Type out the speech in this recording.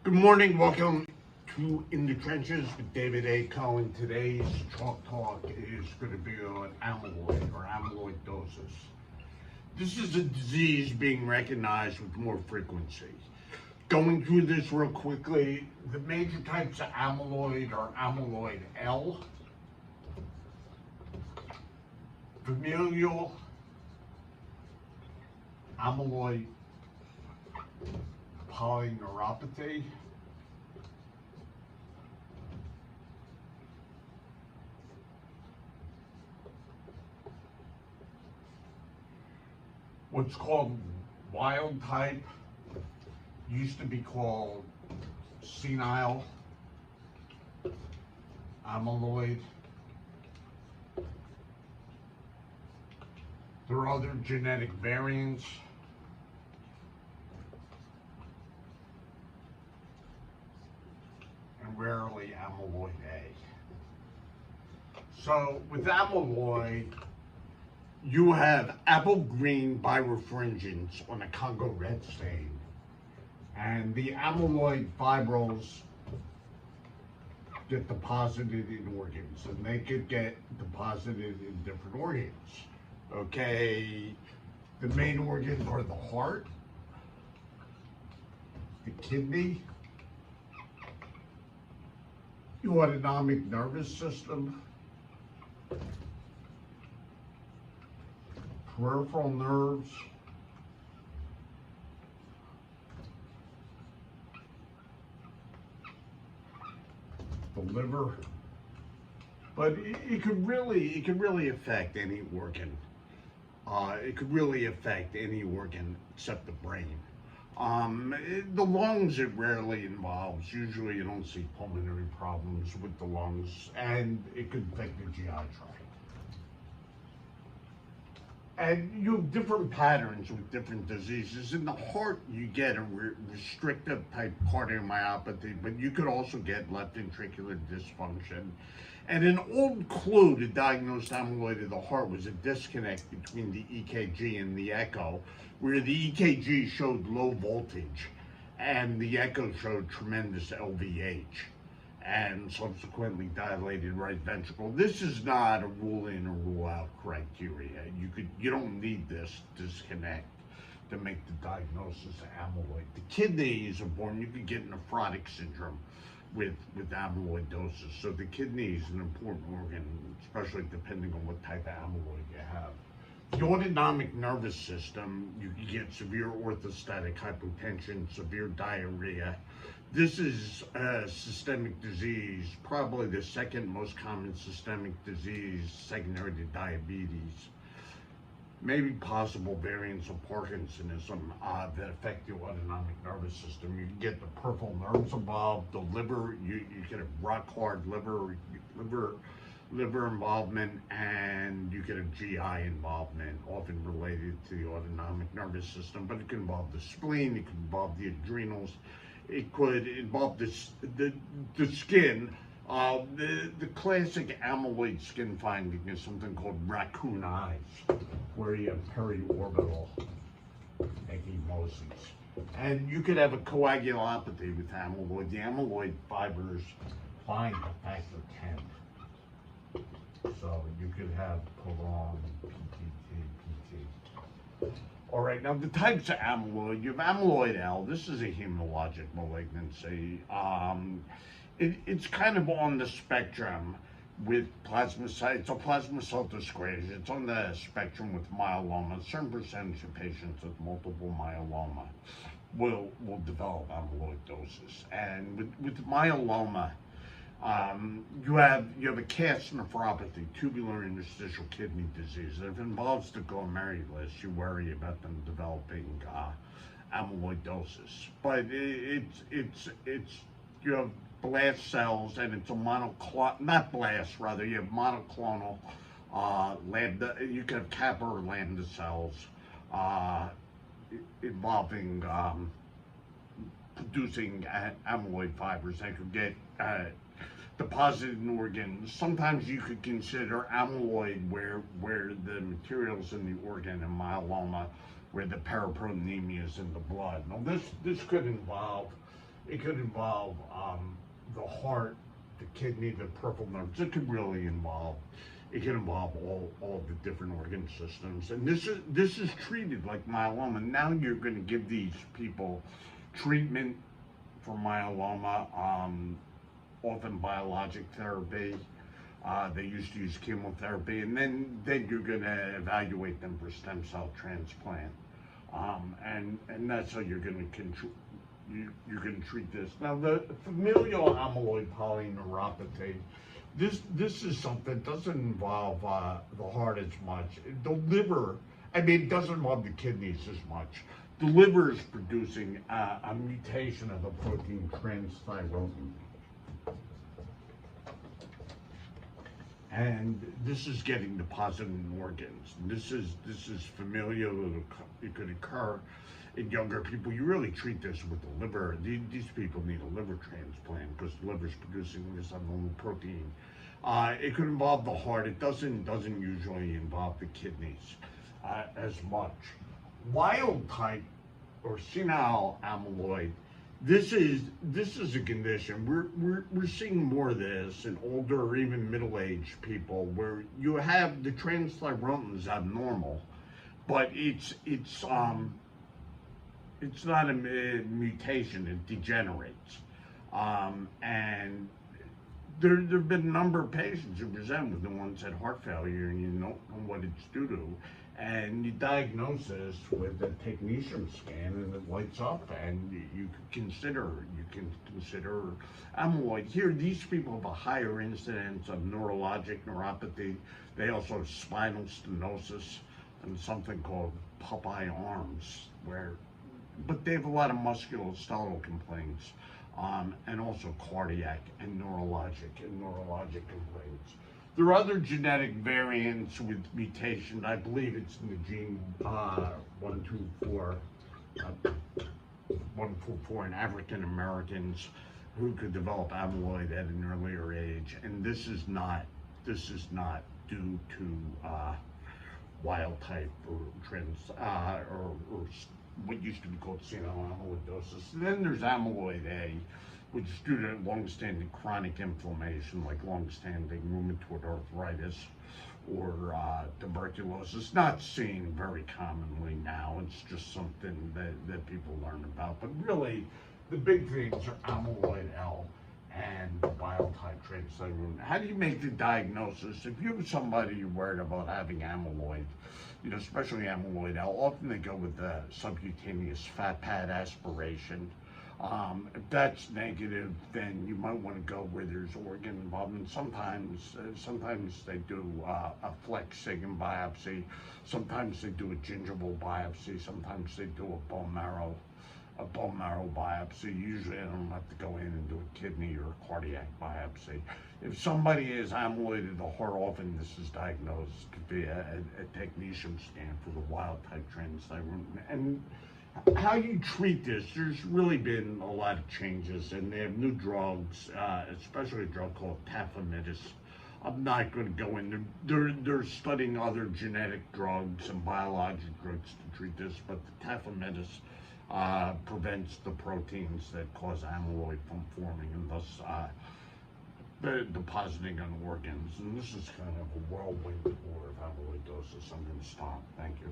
Good morning. Welcome to In the Trenches with David A. Cohen. Today's Chalk Talk is going to be on amyloid or amyloidosis. This is a disease being recognized with more frequency. Going through this real quickly, the major types of amyloid are amyloid L, familial amyloid polyneuropathy, what's called wild type used to be called senile amyloid. There are other genetic variants. And rarely amyloid A. So with amyloid, you have apple green birefringence on a Congo red stain. And the amyloid fibrils get deposited in organs, and they could get deposited in different organs. Okay, the main organs are the heart, the kidney, the autonomic nervous system, peripheral nerves, the liver, but it could really affect any organ. It could really affect any organ except the brain. The lungs it rarely involves. Usually you don't see pulmonary problems with the lungs, and it could affect the GI tract. And you have different patterns with different diseases. In the heart, you get a restrictive type cardiomyopathy, but you could also get left ventricular dysfunction. And an old clue to diagnose amyloid of the heart was a disconnect between the EKG and the echo, where the EKG showed low voltage and the echo showed tremendous LVH and subsequently dilated right ventricle. This is not a rule in or rule out criteria. You don't need this disconnect to make the diagnosis of amyloid. The kidneys are born, you could get nephrotic syndrome with amyloidosis. So the kidney is an important organ, especially depending on what type of amyloid you have. The autonomic nervous system, you can get severe orthostatic hypotension, severe diarrhea. This is a systemic disease, probably the second most common systemic disease, secondary to diabetes. Maybe possible variants of Parkinsonism that affect the autonomic nervous system. You can get the peripheral nerves involved, the liver, you get a rock hard liver involvement, and you get a GI involvement, often related to the autonomic nervous system, but it can involve the spleen, it can involve the adrenals, it could involve the skin. The classic amyloid skin finding is something called raccoon eyes, where you have periorbital ecchymosis. And you could have a coagulopathy with amyloid. The amyloid fibers bind to factor 10. So you could have prolonged PT. All right, now the types of amyloid, you have amyloid L. This is a hematologic malignancy. It's kind of on the spectrum with plasmacytes. It's a plasma cell dyscrasia. It's on the spectrum with myeloma. A certain percentage of patients with multiple myeloma will develop amyloidosis. And with myeloma, you have a cast nephropathy, tubular interstitial kidney disease. If it involves the glomerulus, you worry about them developing amyloidosis. But it's you have blast cells, and it's a not blast, rather, you have monoclonal lambda, you can have kappa or lambda cells involving producing amyloid fibers that could get deposited in organs. Sometimes you could consider amyloid where the material's in the organ, and myeloma where the paraproteinemia is in the blood. Now this could involve It could involve the heart, the kidney, the peripheral nerves. It could really involve. It can involve all the different organ systems, and this is treated like myeloma. Now you're going to give these people treatment for myeloma, often biologic therapy. They used to use chemotherapy, and then you're going to evaluate them for stem cell transplant, and that's how you're going to you're going to treat this. Now, the familial amyloid polyneuropathy, this is something that doesn't involve the heart as much. The liver, I mean, it doesn't involve the kidneys as much. The liver is producing a mutation of the protein transthyretin. And this is getting deposited in organs. This is familial. It could occur in younger people. You really treat this with the liver. These people need a liver transplant because the liver is producing this abnormal protein. It could involve the heart. It doesn't usually involve the kidneys as much. Wild type or senile amyloid. This is a condition. We're seeing more of this in older or even middle-aged people where you have the transthyretin is abnormal, but it's not a mutation. It degenerates, and there have been a number of patients who present with the onset heart failure, and you don't know what it's due to. And you diagnose this with a technetium scan, and it lights up, and you can consider amyloid. Here, these people have a higher incidence of neurologic neuropathy. They also have spinal stenosis and something called Popeye arms, but they have a lot of musculoskeletal complaints, and also cardiac and neurologic complaints. There are other genetic variants with mutation. I believe it's in the gene 144 in African Americans who could develop amyloid at an earlier age, and this is not due to wild type or or what used to be called senile amyloidosis. And then there's amyloid A, which is due to long-standing chronic inflammation, like long-standing rheumatoid arthritis or tuberculosis. Not seen very commonly now. It's just something that people learn about. But really, the big things are amyloid L and wild-type transthyretin. How do you make the diagnosis? If you have somebody you're worried about having amyloid, especially amyloid L, often they go with the subcutaneous fat pad aspiration. If that's negative, then you might want to go where there's organ involvement. Sometimes they do a flex sigma biopsy. Sometimes they do a gingival biopsy. Sometimes they do a bone marrow biopsy. Usually, I don't have to go in and do a kidney or a cardiac biopsy. If somebody is amyloid of the heart, often this is diagnosed. It could be a technecium scan for the wild type transthyretin. And how you treat this, there's really been a lot of changes, and they have new drugs, especially a drug called tafamidis. I'm not going to go in. They're studying other genetic drugs and biologic drugs to treat this, but the tafamidis prevents the proteins that cause amyloid from forming, and thus depositing on organs. And this is kind of a whirlwind tour of amyloidosis. I'm going to stop. Thank you.